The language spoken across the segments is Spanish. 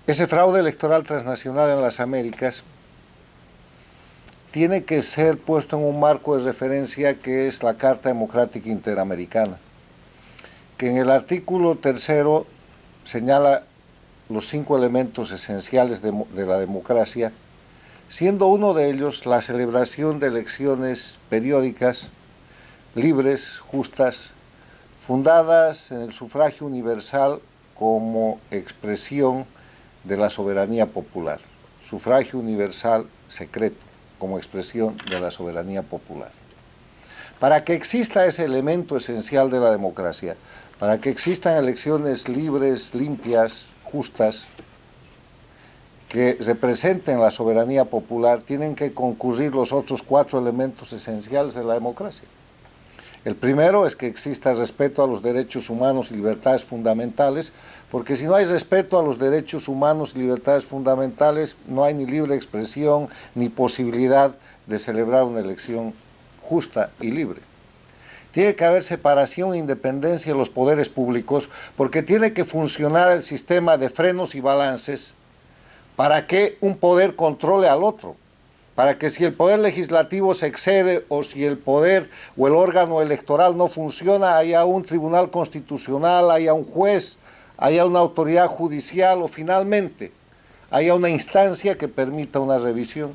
Ese fraude electoral transnacional en las Américas tiene que ser puesto en un marco de referencia que es la Carta Democrática Interamericana, que en el artículo 3 señala los 5 elementos esenciales de la democracia, siendo uno de ellos la celebración de elecciones periódicas, libres, justas, fundadas en el sufragio universal como expresión de la soberanía popular. Sufragio universal secreto como expresión de la soberanía popular. Para que exista ese elemento esencial de la democracia, para que existan elecciones libres, limpias, justas, que representen la soberanía popular, tienen que concurrir los otros 4 elementos esenciales de la democracia. El primero es que exista respeto a los derechos humanos y libertades fundamentales, porque si no hay respeto a los derechos humanos y libertades fundamentales, no hay ni libre expresión ni posibilidad de celebrar una elección justa y libre. Tiene que haber separación e independencia de los poderes públicos, porque tiene que funcionar el sistema de frenos y balances para que un poder controle al otro. Para que si el poder legislativo se excede o si el poder o el órgano electoral no funciona, haya un tribunal constitucional, haya un juez, haya una autoridad judicial o finalmente haya una instancia que permita una revisión.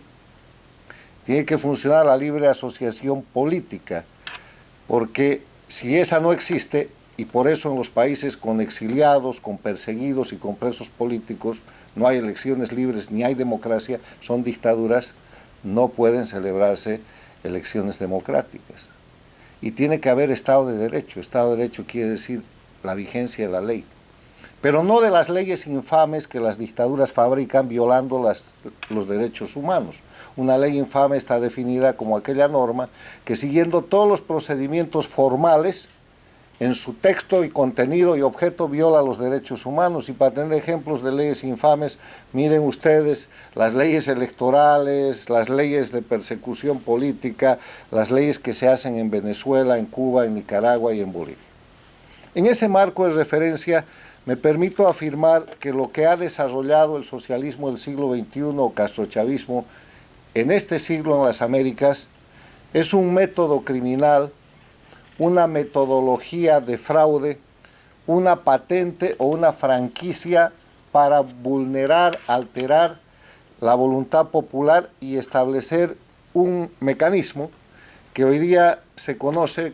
Tiene que funcionar la libre asociación política, porque si esa no existe, y por eso en los países con exiliados, con perseguidos y con presos políticos no hay elecciones libres ni hay democracia, son dictaduras, no pueden celebrarse elecciones democráticas. Y tiene que haber Estado de Derecho. Estado de Derecho quiere decir la vigencia de la ley. Pero no de las leyes infames que las dictaduras fabrican violando los derechos humanos. Una ley infame está definida como aquella norma que, siguiendo todos los procedimientos formales, en su texto y contenido y objeto viola los derechos humanos. Y para tener ejemplos de leyes infames, miren ustedes las leyes electorales, las leyes de persecución política, las leyes que se hacen en Venezuela, en Cuba, en Nicaragua y en Bolivia. En ese marco de referencia, me permito afirmar que lo que ha desarrollado el socialismo del siglo XXI o castrochavismo en este siglo en las Américas es un método criminal, una metodología de fraude, una patente o una franquicia para vulnerar, alterar la voluntad popular y establecer un mecanismo que hoy día se conoce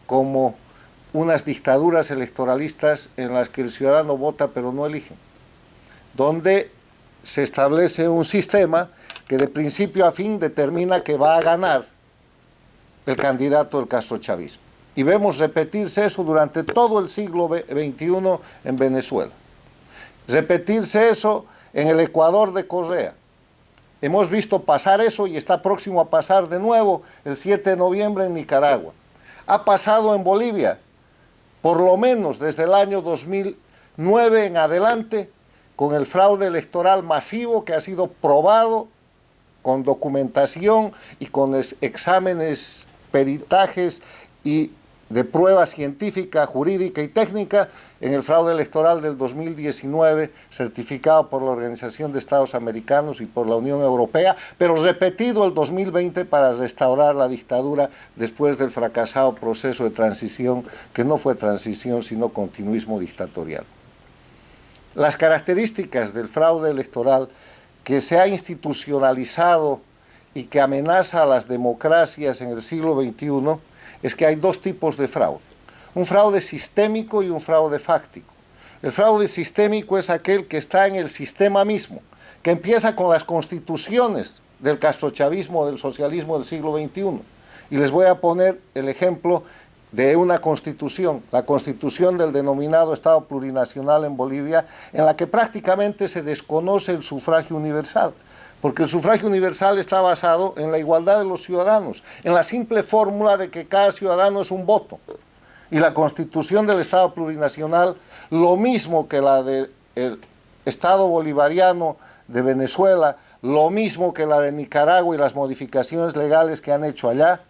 como unas dictaduras electoralistas en las que el ciudadano vota pero no elige, donde se establece un sistema que de principio a fin determina que va a ganar el candidato del castrochavismo. Y vemos repetirse eso durante todo el siglo XXI en Venezuela. Repetirse eso en el Ecuador de Correa. Hemos visto pasar eso y está próximo a pasar de nuevo el 7 de noviembre en Nicaragua. Ha pasado en Bolivia, por lo menos desde el año 2009 en adelante, con el fraude electoral masivo que ha sido probado con documentación y con exámenes, peritajes y de prueba científica, jurídica y técnica en el fraude electoral del 2019, certificado por la Organización de Estados Americanos y por la Unión Europea, pero repetido el 2020 para restaurar la dictadura después del fracasado proceso de transición, que no fue transición sino continuismo dictatorial. Las características del fraude electoral que se ha institucionalizado y que amenaza a las democracias en el siglo XXI es que hay 2 tipos de fraude, un fraude sistémico y un fraude fáctico. El fraude sistémico es aquel que está en el sistema mismo, que empieza con las constituciones del castrochavismo o del socialismo del siglo XXI. Y les voy a poner el ejemplo de una constitución, la constitución del denominado Estado Plurinacional en Bolivia, en la que prácticamente se desconoce el sufragio universal. Porque el sufragio universal está basado en la igualdad de los ciudadanos, en la simple fórmula de que cada ciudadano es un voto. Y la Constitución del Estado Plurinacional, lo mismo que la del Estado Bolivariano de Venezuela, lo mismo que la de Nicaragua y las modificaciones legales que han hecho allá,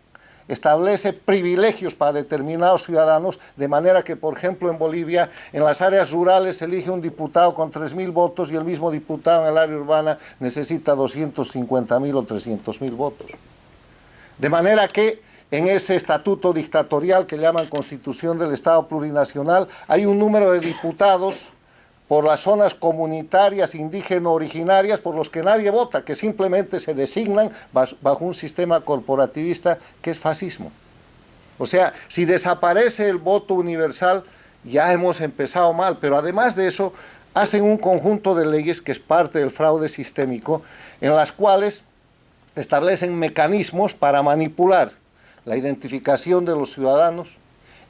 establece privilegios para determinados ciudadanos, de manera que, por ejemplo, en Bolivia, en las áreas rurales se elige un diputado con 3.000 votos y el mismo diputado en el área urbana necesita 250.000 o 300.000 votos. De manera que en ese estatuto dictatorial que llaman Constitución del Estado Plurinacional hay un número de diputados por las zonas comunitarias indígena originarias por los que nadie vota, que simplemente se designan bajo un sistema corporativista que es fascismo. O sea, si desaparece el voto universal, ya hemos empezado mal, pero además de eso, hacen un conjunto de leyes que es parte del fraude sistémico, en las cuales establecen mecanismos para manipular la identificación de los ciudadanos,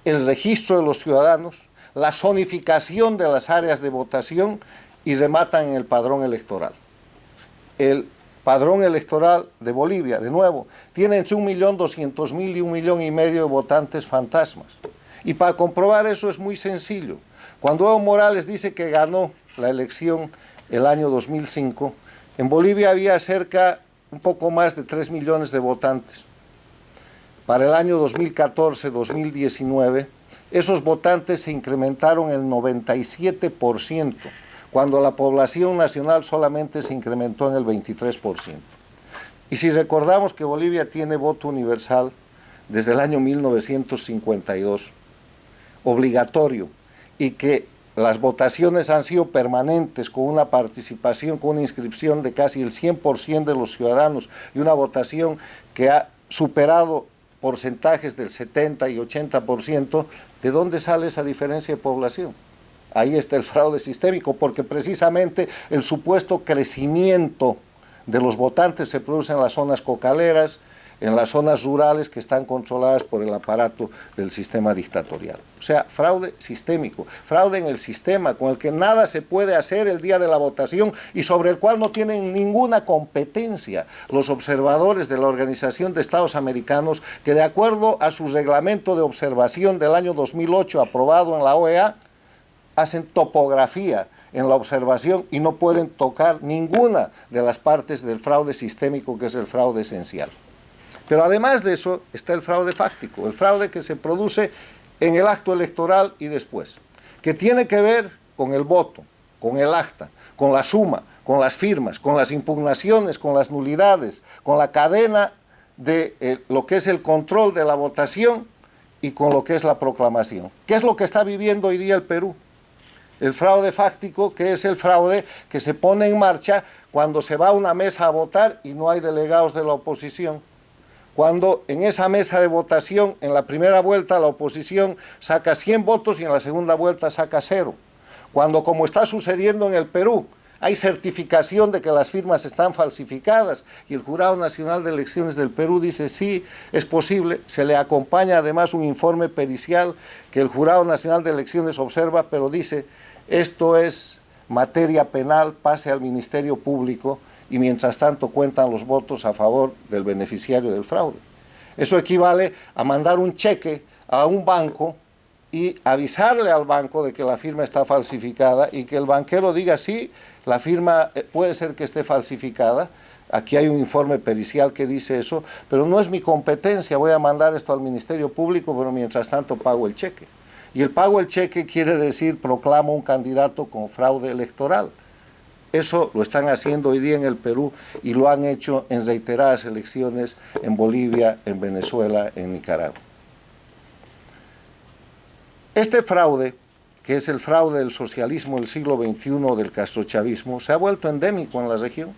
el registro de los ciudadanos, la zonificación de las áreas de votación y rematan en el padrón electoral. El padrón electoral de Bolivia, de nuevo, tiene entre 1.200.000 y 1,5 millones de votantes fantasmas. Y para comprobar eso es muy sencillo. Cuando Evo Morales dice que ganó la elección el año 2005, en Bolivia había un poco más de 3 millones de votantes. Para el año 2014-2019, esos votantes se incrementaron el 97%, cuando la población nacional solamente se incrementó en el 23%. Y si recordamos que Bolivia tiene voto universal desde el año 1952, obligatorio, y que las votaciones han sido permanentes, con una participación, con una inscripción de casi el 100% de los ciudadanos, y una votación que ha superado porcentajes del 70 y 80%, ¿de dónde sale esa diferencia de población? Ahí está el fraude sistémico, porque precisamente el supuesto crecimiento de los votantes se produce en las zonas cocaleras, en las zonas rurales que están controladas por el aparato del sistema dictatorial. O sea, fraude sistémico, fraude en el sistema con el que nada se puede hacer el día de la votación y sobre el cual no tienen ninguna competencia los observadores de la Organización de Estados Americanos, que de acuerdo a su reglamento de observación del año 2008 aprobado en la OEA, hacen topografía en la observación y no pueden tocar ninguna de las partes del fraude sistémico, que es el fraude esencial. Pero además de eso está el fraude fáctico, el fraude que se produce en el acto electoral y después, que tiene que ver con el voto, con el acta, con la suma, con las firmas, con las impugnaciones, con las nulidades, con la cadena de lo que es el control de la votación y con lo que es la proclamación. ¿Qué es lo que está viviendo hoy día el Perú? El fraude fáctico, que es el fraude que se pone en marcha cuando se va a una mesa a votar y no hay delegados de la oposición. Cuando en esa mesa de votación, en la primera vuelta, la oposición saca 100 votos y en la segunda vuelta saca 0. Cuando, como está sucediendo en el Perú, hay certificación de que las firmas están falsificadas y el Jurado Nacional de Elecciones del Perú dice sí, es posible, se le acompaña además un informe pericial que el Jurado Nacional de Elecciones observa, pero dice, esto es materia penal, pase al Ministerio Público, y mientras tanto cuentan los votos a favor del beneficiario del fraude. Eso equivale a mandar un cheque a un banco y avisarle al banco de que la firma está falsificada y que el banquero diga sí, la firma puede ser que esté falsificada, aquí hay un informe pericial que dice eso, pero no es mi competencia, voy a mandar esto al Ministerio Público, pero mientras tanto pago el cheque. Y el pago del cheque quiere decir proclamo un candidato con fraude electoral. Eso lo están haciendo hoy día en el Perú y lo han hecho en reiteradas elecciones en Bolivia, en Venezuela, en Nicaragua. Este fraude, que es el fraude del socialismo del siglo XXI, del castrochavismo, se ha vuelto endémico en la región.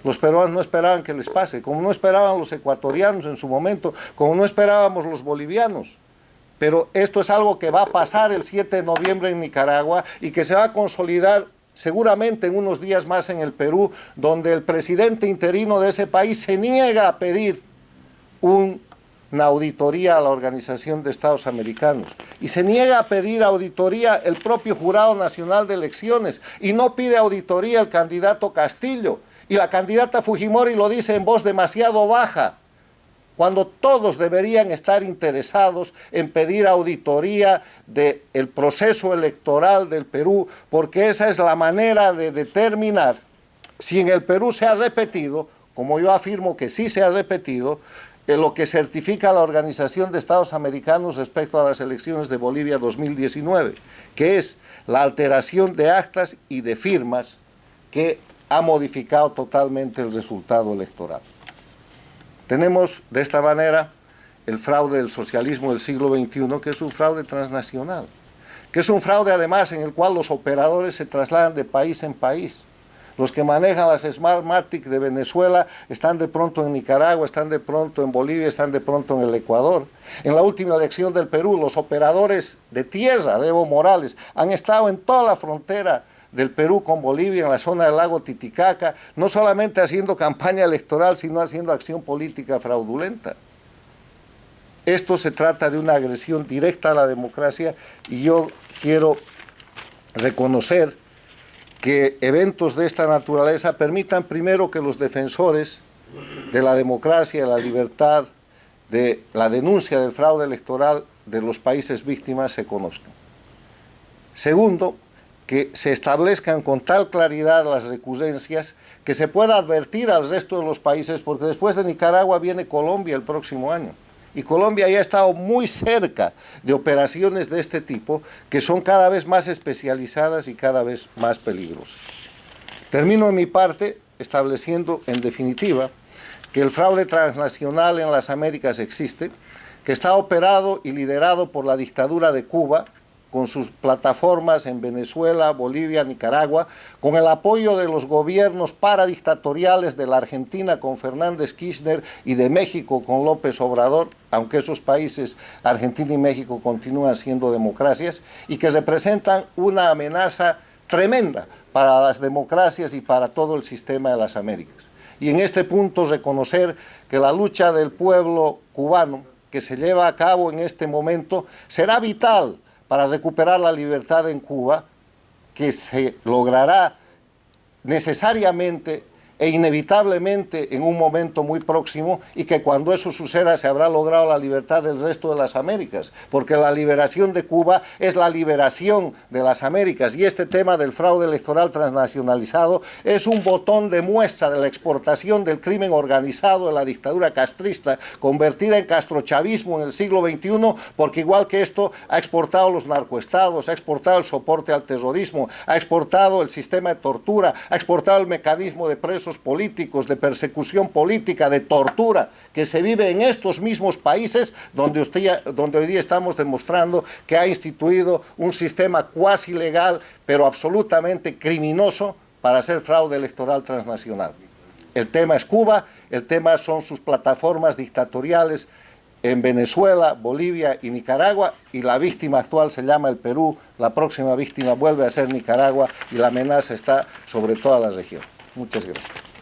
Los peruanos no esperaban que les pase, como no esperaban los ecuatorianos en su momento, como no esperábamos los bolivianos. Pero esto es algo que va a pasar el 7 de noviembre en Nicaragua y que se va a consolidar seguramente en unos días más en el Perú, donde el presidente interino de ese país se niega a pedir una auditoría a la Organización de Estados Americanos y se niega a pedir auditoría el propio Jurado Nacional de Elecciones y no pide auditoría el candidato Castillo y la candidata Fujimori lo dice en voz demasiado baja, cuando todos deberían estar interesados en pedir auditoría del proceso electoral del Perú, porque esa es la manera de determinar si en el Perú se ha repetido, como yo afirmo que sí se ha repetido, lo que certifica la Organización de Estados Americanos respecto a las elecciones de Bolivia 2019, que es la alteración de actas y de firmas que ha modificado totalmente el resultado electoral. Tenemos de esta manera el fraude del socialismo del siglo XXI, que es un fraude transnacional, que es un fraude además en el cual los operadores se trasladan de país en país. Los que manejan las Smartmatic de Venezuela están de pronto en Nicaragua, están de pronto en Bolivia, están de pronto en el Ecuador. En la última elección del Perú, los operadores de tierra de Evo Morales han estado en toda la frontera del Perú con Bolivia, en la zona del lago Titicaca, no solamente haciendo campaña electoral, sino haciendo acción política fraudulenta. Esto se trata de una agresión directa a la democracia y yo quiero reconocer que eventos de esta naturaleza permitan primero que los defensores de la democracia, de la libertad, de la denuncia del fraude electoral de los países víctimas se conozcan. Segundo, que se establezcan con tal claridad las recurrencias que se pueda advertir al resto de los países, porque después de Nicaragua viene Colombia el próximo año. Y Colombia ya ha estado muy cerca de operaciones de este tipo que son cada vez más especializadas y cada vez más peligrosas. Termino en mi parte estableciendo en definitiva que el fraude transnacional en las Américas existe, que está operado y liderado por la dictadura de Cuba, con sus plataformas en Venezuela, Bolivia, Nicaragua, con el apoyo de los gobiernos paradictatoriales de la Argentina con Fernández Kirchner y de México con López Obrador, aunque esos países, Argentina y México, continúan siendo democracias, y que representan una amenaza tremenda para las democracias y para todo el sistema de las Américas. Y en este punto reconocer que la lucha del pueblo cubano que se lleva a cabo en este momento será vital para recuperar la libertad en Cuba, que se logrará necesariamente e inevitablemente en un momento muy próximo, y que cuando eso suceda se habrá logrado la libertad del resto de las Américas, porque la liberación de Cuba es la liberación de las Américas, y este tema del fraude electoral transnacionalizado es un botón de muestra de la exportación del crimen organizado de la dictadura castrista, convertida en castrochavismo en el siglo XXI, porque igual que esto ha exportado los narcoestados, ha exportado el soporte al terrorismo, ha exportado el sistema de tortura, ha exportado el mecanismo de presos políticos, de persecución política, de tortura, que se vive en estos mismos países donde hoy día estamos demostrando que ha instituido un sistema cuasi legal, pero absolutamente criminoso para hacer fraude electoral transnacional. El tema es Cuba, el tema son sus plataformas dictatoriales en Venezuela, Bolivia y Nicaragua, y la víctima actual se llama el Perú, la próxima víctima vuelve a ser Nicaragua, y la amenaza está sobre toda la región. Muchas gracias.